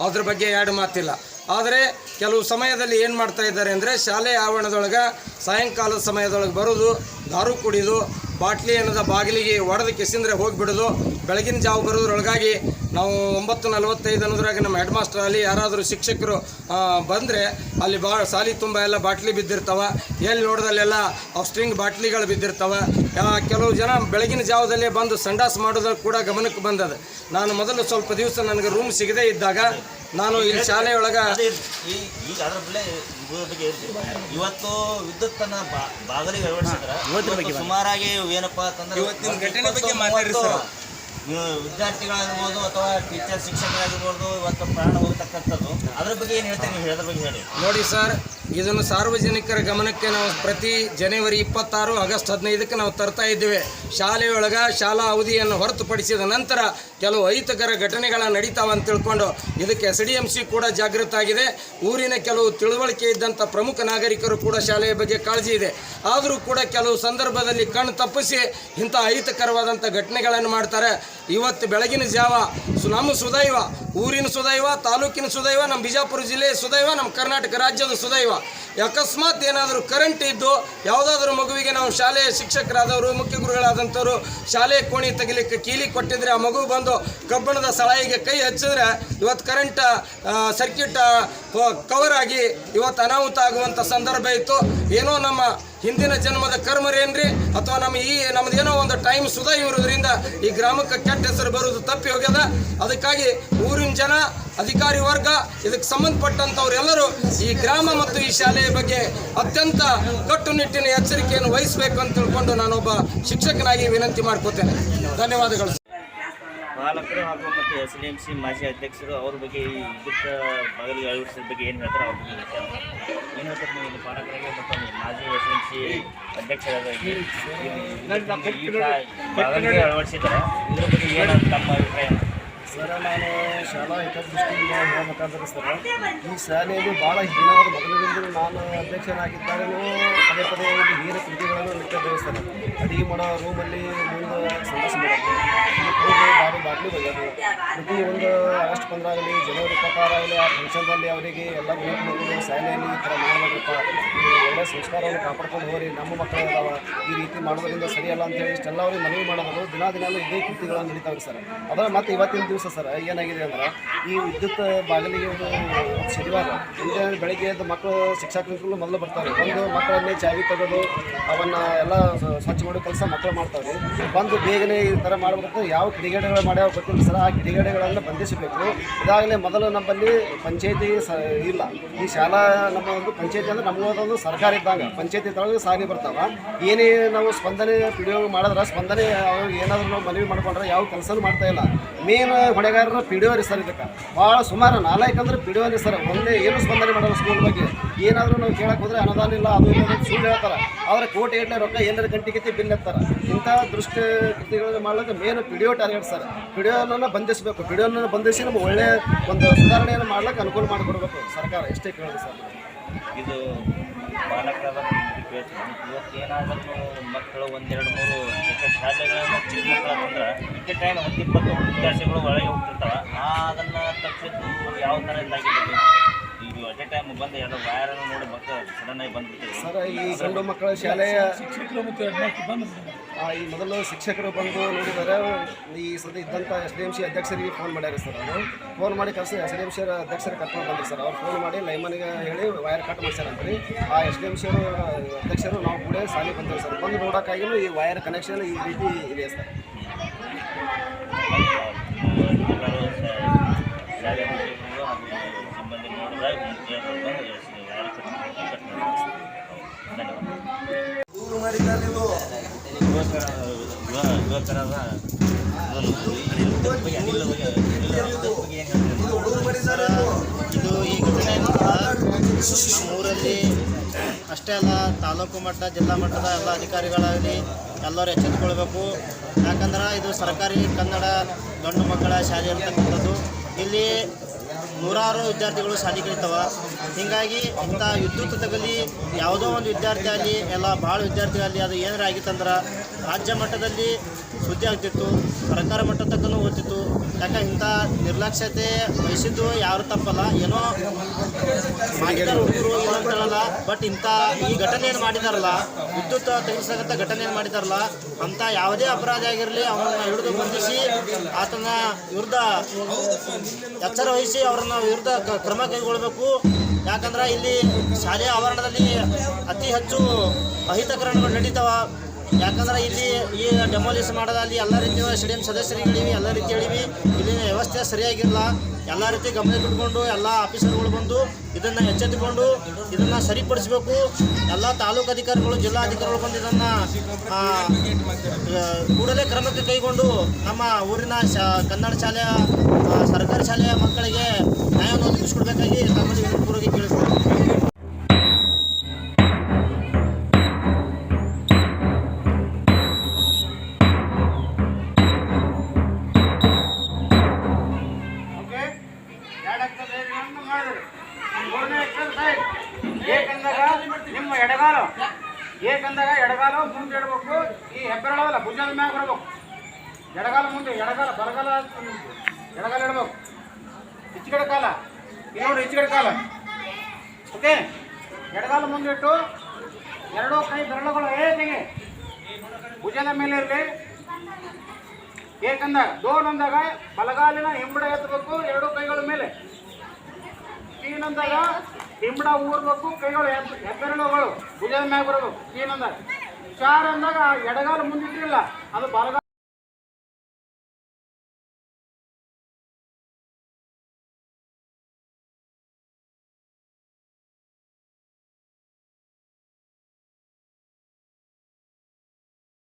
ಅದ್ರ ಬಗ್ಗೆ ಎರಡು ಮಾತಿಲ್ಲ. ಆದರೆ ಕೆಲವು ಸಮಯದಲ್ಲಿ ಏನು ಮಾಡ್ತಾ ಇದ್ದಾರೆ ಅಂದರೆ, ಶಾಲೆ ಆವರಣದೊಳಗೆ ಸಾಯಂಕಾಲದ ಸಮಯದೊಳಗೆ ಬರೋದು, ದಾರು ಕುಡಿದು ಬಾಟ್ಲಿ ಅನ್ನೋದ ಬಾಗಿಲಿಗೆ ಒಡೆದು ಕೆಸಿಂದ್ರೆ ಹೋಗಿಬಿಡೋದು. ಬೆಳಗಿನ ಜಾವ ಬರೋದ್ರೊಳಗಾಗಿ ನಾವು 9:45 ಅನ್ನೋದ್ರಾಗ ನಮ್ಮ ಹೆಡ್ ಮಾಸ್ಟರ್ ಅಲ್ಲಿ ಯಾರಾದರೂ ಶಿಕ್ಷಕರು ಬಂದರೆ ಅಲ್ಲಿ ಸಾಲಿ ತುಂಬ ಎಲ್ಲ ಬಾಟ್ಲಿ ಬಿದ್ದಿರ್ತಾವೆ. ಎಲ್ಲಿ ನೋಡಿದಲ್ಲೆಲ್ಲ ಸ್ಟ್ರಿಂಗ್ ಬಾಟ್ಲಿಗಳು ಬಿದ್ದಿರ್ತಾವೆ. ಕೆಲವು ಜನ ಬೆಳಗಿನ ಜಾವದಲ್ಲೇ ಬಂದು ಸಂಡಾಸ್ ಮಾಡೋದು ಕೂಡ ಗಮನಕ್ಕೆ ಬಂದದ. ನಾನು ಮೊದಲು ಸ್ವಲ್ಪ ದಿವಸ ನನಗೆ ರೂಮ್ ಸಿಗದೇ ಇದ್ದಾಗ ನಾನು ಇಲ್ಲಿ ಶಾಲೆಯೊಳಗೆ ಈಗ ಅದರ ಬಗ್ಗೆ ಇವತ್ತು ವಿದ್ಯುತ್ತನ್ನು ಬಾಗಿಲಿಗೆ ಅಳವಡಿಸಿದ್ರೆ ಸುಮಾರಾಗಿ ಏನಪ್ಪ ಅಂತಂದ್ರೆ ವಿದ್ಯಾರ್ಥಿಗಳಾಗಿರ್ಬೋದು ಅಥವಾ ಟೀಚರ್ ಶಿಕ್ಷಕರಾಗಿರ್ಬೋದು ಇವತ್ತು ಪ್ರಾಣ ಹೋಗ್ತಕ್ಕಂಥದ್ದು. ಅದ್ರ ಬಗ್ಗೆ ಏನು ಹೇಳ್ತೀನಿ, ನೀವು ಹೇಳೋದ್ರ ಬಗ್ಗೆ ಹೇಳಿ. ನೋಡಿ ಸರ್, ಇದನ್ನು ಸಾರ್ವಜನಿಕರ ಗಮನಕ್ಕೆ ನಾವು ಪ್ರತಿ ಜನವರಿ 26, ಆಗಸ್ಟ್ 15ಕ್ಕೆ ನಾವು ತರ್ತಾ ಇದ್ದೇವೆ. ಶಾಲೆಯೊಳಗೆ ಶಾಲಾ ಅವಧಿಯನ್ನು ಹೊರತುಪಡಿಸಿದ ನಂತರ ಕೆಲವು ಅಹಿತಕರ ಘಟನೆಗಳ ನಡೀತಾವೆ ಅಂತ ತಿಳ್ಕೊಂಡು ಇದಕ್ಕೆ SDMC ಕೂಡ ಜಾಗೃತ ಆಗಿದೆ. ಊರಿನ ಕೆಲವು ತಿಳುವಳಿಕೆ ಇದ್ದಂಥ ಪ್ರಮುಖ ನಾಗರಿಕರು ಕೂಡ ಶಾಲೆಯ ಬಗ್ಗೆ ಕಾಳಜಿ ಇದೆ. ಆದರೂ ಕೂಡ ಕೆಲವು ಸಂದರ್ಭದಲ್ಲಿ ಕಣ್ಣು ತಪ್ಪಿಸಿ ಇಂಥ ಅಹಿತಕರವಾದಂಥ ಘಟನೆಗಳನ್ನು ಮಾಡ್ತಾರೆ. ಇವತ್ತು ಬೆಳಗಿನ ಜಾವ ನಮ್ಮ ಸುದೈವ, ಊರಿನ ಸುದೈವ, ತಾಲೂಕಿನ ಸುದೈವ, ನಮ್ಮ ಬಿಜಾಪುರ ಜಿಲ್ಲೆಯ ಸುದೈವ, ನಮ್ಮ ಕರ್ನಾಟಕ ರಾಜ್ಯದ ಸುದೈವ. ಅಕಸ್ಮಾತ್ ಏನಾದರೂ ಕರೆಂಟ್ ಇದ್ದು ಯಾವುದಾದ್ರೂ ಮಗುವಿಗೆ ನಾವು ಶಾಲೆಯ ಶಿಕ್ಷಕರಾದವರು, ಮುಖ್ಯ ಗುರುಗಳಾದಂಥವ್ರು ಶಾಲೆಯ ಕೋಣಿ ತೆಗಿಲಿಕ್ಕೆ ಕೀಲಿ ಕೊಟ್ಟಿದ್ರೆ ಆ ಮಗು ಬಂದು ಕಬ್ಬಣದ ಸಳಾಯಿಗೆ ಕೈ ಹಚ್ಚಿದ್ರೆ ಇವತ್ತು ಕರೆಂಟ್ ಸರ್ಕ್ಯೂಟ್ ಕವರ್ ಆಗಿ ಇವತ್ತು ಅನಾಹುತ ಆಗುವಂಥ ಸಂದರ್ಭ ಇತ್ತು. ಏನೋ ನಮ್ಮ ಹಿಂದಿನ ಜನ್ಮದ ಕರ್ಮರೇನ್ರಿ ಅಥವಾ ನಮ್ಮದೇನೋ ಒಂದು ಟೈಮ್ ಸುಧಾ ಇರೋದ್ರಿಂದ ಈ ಗ್ರಾಮಕ್ಕೆ ಕೆಟ್ಟ ಹೆಸರು ಬರೋದು ತಪ್ಪಿ ಹೋಗ್ಯದ. ಅದಕ್ಕಾಗಿ ಊರಿನ ಜನ, ಅಧಿಕಾರಿ ವರ್ಗ, ಇದಕ್ಕೆ ಸಂಬಂಧಪಟ್ಟಂಥವರೆಲ್ಲರೂ ಈ ಗ್ರಾಮ ಮತ್ತು ಈ ಶಾಲೆಯ ಬಗ್ಗೆ ಅತ್ಯಂತ ಕಟ್ಟುನಿಟ್ಟಿನ ಎಚ್ಚರಿಕೆಯನ್ನು ವಹಿಸಬೇಕು ಅಂತ ತಿಳ್ಕೊಂಡು ನಾನೊಬ್ಬ ಶಿಕ್ಷಕನಾಗಿ ವಿನಂತಿ ಮಾಡ್ಕೋತೇನೆ. ಧನ್ಯವಾದಗಳು. ಪಾಲಕರು ಹಾಗೂ ಮತ್ತು SDMC ಮಾಜಿ ಅಧ್ಯಕ್ಷರು ಅವ್ರ ಬಗ್ಗೆ ಈ ಇದಕ್ಕೆ ಬಾಗಿಲಿಗೆ ಅಳವಡಿಸಿದ ಬಗ್ಗೆ ಏನು ಹೇಳ್ತಾರೆ, ಅವ್ರ ಬಗ್ಗೆ ಏನು ಹೇಳ್ತಾರೆ ನೀವು ಇಲ್ಲಿ ಪಾಲಕರಿಗೆ ಮತ್ತು ಮಾಜಿ SDMC ಅಧ್ಯಕ್ಷರಾದ ಬಾಗಿಲಿಗೆ ಅಳವಡಿಸಿದ್ದಾರೆ, ಇದ್ರ ಬಗ್ಗೆ ಏನು ತಮ್ಮ ಅಭಿಪ್ರಾಯ? ಸರ್, ನಾನು ಶಾಲಾ ಹಿತದೃಷ್ಟಿಯಿಂದ ಹೇಳ್ಬೇಕಾದ್ರೆ ಸರ್, ಈ ಶಾಲೆಯಲ್ಲಿ ಭಾಳ ದಿನವಾದ ಮೊದಲಿನಿಂದ ನಾನು ಅಧ್ಯಕ್ಷನಾಗಿದ್ದಾಗಲೂ ಪದೇ ಪದೇ ನೀರ ಕೃತಿಗಳನ್ನು ನಿಂತಿದ್ದೇವೆ ಸರ್. ಅಡುಗೆ ಮಾಡೋ ರೂಮಲ್ಲಿ ಮುಂದೆ ಸಂದೇಶ ಮಾಡೋದು, ಬಾಟ್ಲಿ ಬರೆಯೋದು, ಪ್ರತಿ ಒಂದು ಆಗಸ್ಟ್ 15 ಆಗಲಿ, ಜನವರಿ 26 ಆಗಲಿ ಆ ಫಂಕ್ಷನ್ದಲ್ಲಿ ಅವರಿಗೆ ಎಲ್ಲ ಮಕ್ಕಳು ಶಾಲೆಯಲ್ಲಿ ಈ ಥರ ಮಾಡಬೇಕಪ್ಪ, ಒಳ್ಳೆಯ ಸಂಸ್ಕಾರವನ್ನು ಕಾಪಾಡ್ಕೊಂಡು ಹೋಗ್ರಿ, ನಮ್ಮ ಮಕ್ಕಳು ಅದಾವ, ಈ ರೀತಿ ಮಾಡೋದ್ರಿಂದ ಸರಿಯಲ್ಲ ಅಂತೇಳಿ ಇಷ್ಟೆಲ್ಲ ಅವ್ರಿಗೆ ಮನವಿ ಮಾಡೋದು. ದಿನಾಲು ಇದೇ ಕೃತಿಗಳನ್ನು ನಡೀತಾವೆ ಸರ್. ಅದರ ಮತ್ತು ಇವತ್ತಿನ ದಿವಸ ಸರ್ ಏನಾಗಿದೆ ಅಂದ್ರೆ, ಈ ವಿದ್ಯುತ್ ಬಾಗಿಲಿಗೆ ಒಂದು ಶನಿವಾರ ಮುಂಜಾನೆ ಬೆಳಗ್ಗೆ ಎದ್ದು ಮಕ್ಕಳು ಶಿಕ್ಷಕರು ಮೊದಲು ಬರ್ತಾರೆ. ಬಂದು ಮಕ್ಕಳನ್ನೇ ಚಾವಿ ತೆಗೆದು ಅವನ್ನ ಎಲ್ಲ ಸ್ವಚ್ಛ ಮಾಡೋ ಕೆಲಸ ಮಕ್ಕಳು ಮಾಡ್ತಾರೆ. ಬಂದು ಬೇಗನೆ ಈ ಥರ ಮಾಡಬೇಕು. ಯಾವ ಕಿಡಿಗೇಡಿಗಳು ಮಾಡ್ಯಾವ ಗೊತ್ತಿಲ್ಲ ಸರ್, ಆ ಕಿಡಿಗೇಡಿಗಳನ್ನು ಬಂಧಿಸಬೇಕು. ಇದಾಗಲೇ ಮೊದಲು ನಮ್ಮಲ್ಲಿ ಪಂಚಾಯತಿ ಇಲ್ಲ. ಈ ಶಾಲಾ ನಮ್ಮ ಒಂದು ಪಂಚಾಯತಿ ಅಂದರೆ ನಮ್ಮದೊಂದು ಸರ್ಕಾರ ಇದ್ದಾಗ ಪಂಚಾಯತಿ ತೊಳಗೆ ಸಾಲಿ ಬರ್ತಾವೆ. ಏನೇ ನಾವು ಸ್ಪಂದನೆ ಪಿಡಿಒ ಮಾಡಿದ್ರೆ ಸ್ಪಂದನೆ ಅವ್ರಿಗೆ ಏನಾದರೂ ನಾವು ಮನವಿ ಮಾಡ್ಕೊಂಡ್ರೆ ಯಾವ ಕೆಲಸನೂ ಮಾಡ್ತಾಯಿಲ್ಲ. ಮೇನ್ ಹೊಣೆಗಾರರು ಪಿಡಿಒ ರೀ ಸರ್. ಇದಕ್ಕೆ ಭಾಳ ಸುಮಾರು 4 ಅಂದ್ರೆ ಪಿಡಿಒ ರೀ ಸರ್. ಒಂದೇ ಏನು ಸ್ಪಂದನೆ ಮಾಡಲ್ಲ ಸ್ಕೂಲ್ ಬಗ್ಗೆ. ಏನಾದರೂ ನಾವು ಕೇಳಕ್ಕೆ ಹೋದರೆ ಅನುದಾನ ಇಲ್ಲ, ಅದು ಇಲ್ಲ, ಸುಳ್ಳು ಹೇಳ್ತಾರೆ. ಆದರೆ ಕೋಟಿ ಏಟ್ಲೆ ರೊಕ್ಕ ಎಲ್ಲರ ಗಂಟೆಗೆ ಬಿಲ್ ಎತ್ತಾರೆ. ಇಂಥ ದೃಷ್ಟಿ ಕೃತಿಗಳನ್ನು ಮಾಡಲಿಕ್ಕೆ ಮೇನ್ ಪಿಡಿಒ ಟಾರ್ಗೆಟ್ ಸರ್. ಪಿಡಿಒನ ಬಂಧಿಸಬೇಕು. ಪಿಡಿಒನ ಬಂಧಿಸಿ ನಮ್ಗೆ ಒಳ್ಳೆಯ ಒಂದು ಸುಧಾರಣೆಯನ್ನು ಮಾಡ್ಲಿಕ್ಕೆ ಅನುಕೂಲ ಮಾಡಿಕೊಡ್ಬೇಕು ಸರ್ಕಾರ. ಇಷ್ಟೇ ಕೇಳಿದೆ ಸರ್. ಇದು ಪಾಲಕರಾದ ಇವತ್ತು ಏನಾದರೂ ಮಕ್ಕಳು 1-2-3 ಶಾಲೆಗಳನ್ನು ಚಿಕ್ಕ ಮಕ್ಕಳು ಅಂತಂದ್ರೆ ಇಟ್ಟ ಟೈಮ್ 10-20 ವಿದ್ಯಾರ್ಥಿಗಳು ಒಳಗೆ ಹೋಗ್ತಿರ್ತಾವೆ. ಅದನ್ನು ತಪ್ಪಿಸಿದ್ದು ಯಾವ ಥರ ಇದಾಗಿರ್ತದೆ? ಈಗ ಅಟ್ ಎ ಟೈಮ್ ಬಂದು ಎಲ್ಲ ವಯರನ್ನು ನೋಡಿ ಮಕ್ಕಳು ಸಡನ್ನಾಗಿ ಬಂದ್ಬಿಡ್ತೀವಿ ಸರ್. ಈ ಗಂಡು ಮಕ್ಕಳ ಶಾಲೆಯ ಶಿಕ್ಷಕರು ಮತ್ತು ಹೆಡ್ಮಾಸ್ಟರ್ ಬಂದು ಈ ಮೊದಲು ಶಿಕ್ಷಕರು ಬಂದು ನೋಡಿದರೆ ಈ ಸದ್ಯ ಇದ್ದಂಥ SDMC ಅಧ್ಯಕ್ಷರಿಗೆ ಫೋನ್ ಮಾಡ್ಯಾರ ಸರ್. ಅವರು ಫೋನ್ ಮಾಡಿ ಕಳಿಸಿ SDMC ಅಧ್ಯಕ್ಷರು ಕರ್ಕೊಂಡು ಬಂದರು ಸರ್. ಅವ್ರು ಫೋನ್ ಮಾಡಿ ಲೈಮನ್ಗೆ ಹೇಳಿ ವೈರ್ ಕಟ್ ಮಾಡ್ಸಾರಂತ್ರಿ. ಆ SDMC ಅಧ್ಯಕ್ಷರು ನಾವು ಕೂಡ ಸಾಲಿ ಬಂದೇವೆ ಸರ್. ಬಂದು ನೋಡೋಕ್ಕಾಗಿನೂ ಈ ವೈರ್ ಕನೆಕ್ಷನ್ ಈ ರೀತಿ ಇದೆ ಸರ್. ಶಾಲೆ ಸಿಬ್ಬಂದಿ ನೋಡಿದಾಗ ಯುವಕರಾದ ಇದು ಈ ಘಟನೆ ನಮ್ಮೂರಲ್ಲಿ ಅಷ್ಟೇ ಅಲ್ಲ, ತಾಲೂಕು ಮಟ್ಟ, ಜಿಲ್ಲಾ ಮಟ್ಟದ ಎಲ್ಲ ಅಧಿಕಾರಿಗಳಾಗಲಿ ಎಲ್ಲರೂ ಎಚ್ಚೆತ್ತುಕೊಳ್ಬೇಕು. ಯಾಕಂದ್ರೆ ಇದು ಸರ್ಕಾರಿ ಕನ್ನಡ ಗಂಡು ಮಕ್ಕಳ ಶಾಲೆ ಇರ್ತಕ್ಕಂಥದ್ದು. ಇಲ್ಲಿ ನೂರಾರು ವಿದ್ಯಾರ್ಥಿಗಳು ಶಾಲೆ ಕಲಿತಾವೆ. ಹೀಗಾಗಿ ಇಂಥ ವಿದ್ಯುತ್ ತಗಲಿ ಯಾವುದೋ ಒಂದು ವಿದ್ಯಾರ್ಥಿ ಆಗಲಿ, ಎಲ್ಲ ಭಾಳ ವಿದ್ಯಾರ್ಥಿ ಆಗಲಿ, ಅದು ಏನಾರ ಆಗಿತ್ತಂದ್ರೆ ರಾಜ್ಯ ಮಟ್ಟದಲ್ಲಿ ಸುದ್ದಿ ಆಗ್ತಿತ್ತು, ಸರ್ಕಾರ ಮಟ್ಟ ತಕ್ಕನೂ ಹೋಗ್ತಿತ್ತು. ಯಾಕೆ ಇಂಥ ನಿರ್ಲಕ್ಷ್ಯತೆ ವಹಿಸಿದ್ದು ಯಾರು ತಪ್ಪಲ್ಲ, ಏನೋ ಮಾಡಿದಾರೆ ಹುಡುಗರು ಇಲ್ಲ ಅಂತ ಹೇಳಲ್ಲ. ಬಟ್ ಇಂಥ ಈ ಘಟನೆಯನ್ನು ಮಾಡಿದಾರಲ್ಲ, ವಿದ್ಯುತ್ ತೆಗೆಸತಕ್ಕಂಥ ಘಟನೆಯನ್ನು ಮಾಡಿದಾರಲ್ಲ, ಅಂಥ ಯಾವುದೇ ಅಪರಾಧ ಆಗಿರಲಿ ಅವನ್ನ ಹಿಡಿದು ಬಂಧಿಸಿ ಆತನ ವಿರುದ್ಧ ಎಚ್ಚರ ವಹಿಸಿ ಅವರನ್ನ ವಿರುದ್ಧ ಕ್ರಮ ಕೈಗೊಳ್ಳಬೇಕು. ಯಾಕಂದ್ರೆ ಇಲ್ಲಿ ಶಾಲೆಯ ಆವರಣದಲ್ಲಿ ಅತಿ ಹೆಚ್ಚು ಅಹಿತಕರಣಗಳು ನಡೀತಾವೆ. ಯಾಕಂದ್ರೆ ಇಲ್ಲಿ ಈ ಡೆಮಾಲಿಷ್ ಮಾಡೋದಲ್ಲಿ ಎಲ್ಲ ರೀತಿಯ SDM ಸದಸ್ಯರಿಗೆ ಹೇಳಿವಿ, ಎಲ್ಲ ರೀತಿ ಹೇಳಿವಿ. ಇಲ್ಲಿನ ವ್ಯವಸ್ಥೆ ಸರಿಯಾಗಿರಲ್ಲ. ಎಲ್ಲ ರೀತಿ ಗಮನಕ್ಕಿಟ್ಕೊಂಡು ಎಲ್ಲ ಆಫೀಸರ್ಗಳು ಬಂದು ಇದನ್ನು ಎಚ್ಚೆತ್ತುಕೊಂಡು ಇದನ್ನು ಸರಿಪಡಿಸಬೇಕು. ಎಲ್ಲ ತಾಲೂಕು ಅಧಿಕಾರಿಗಳು, ಜಿಲ್ಲಾಧಿಕಾರಿಗಳು ಬಂದು ಇದನ್ನು ಕೂಡಲೇ ಕ್ರಮಕ್ಕೆ ಕೈಗೊಂಡು ನಮ್ಮ ಊರಿನ ಕನ್ನಡ ಶಾಲೆಯ ಸರ್ಕಾರಿ ಶಾಲೆಯ ಮಕ್ಕಳಿಗೆ ನ್ಯಾಯವನ್ನು ಒದಗಿಸಿಕೊಡ್ಬೇಕಾಗಿ ತಮ್ಮಲ್ಲಿ ವಿನಂತಿಪೂರ್ವಕ ಕೇಳಿಸ್ತೇನೆ. ಬರಬೇಕು. ಎಡಗಾಲ ಮುಂದೆ, ಎಡಗಾಲ ಬರಗಾಲ ಎಡಗಾಲ ಇಡಬೇಕು. ಈಚೆಗಡೆ ಕಾಲ ಇಲ್ಲಿ ನೋಡಿ, ಈಚೆಗಡೆ ಕಾಲ. ಓಕೆ, ಎಡಗಾಲ ಮುಂದಿಟ್ಟು ಎರಡೂ ಕೈ ಬೆರಳುಗಳು ಏಕೆಗೆ ಭುಜದ ಮೇಲೆ ಇರಲಿ. ಏಕಂದಾಗ ದೋನ್ ಅಂದಾಗ ಬಲಗಾಲಿನ ಹಿಂಬಡ ಎತ್ತಬೇಕು, ಎರಡೂ ಕೈಗಳ ಮೇಲೆ. ತೀನಂದಾಗ ಹಿಂಬಡ ಊರ್ಬೇಕು, ಕೈಗಳು ಹೆಬ್ಬೆರಳುಗಳು ಭುಜದ ಮ್ಯಾಗ ಬರಬೇಕು. ತೀನಂದಾಗ ಚಾರ್ ಅಂದಾಗ ಎಡಗಾಲ ಮುಂದಿಟ್ಟಿಲ್ಲ, ಅದು ಬಲಗಾಲ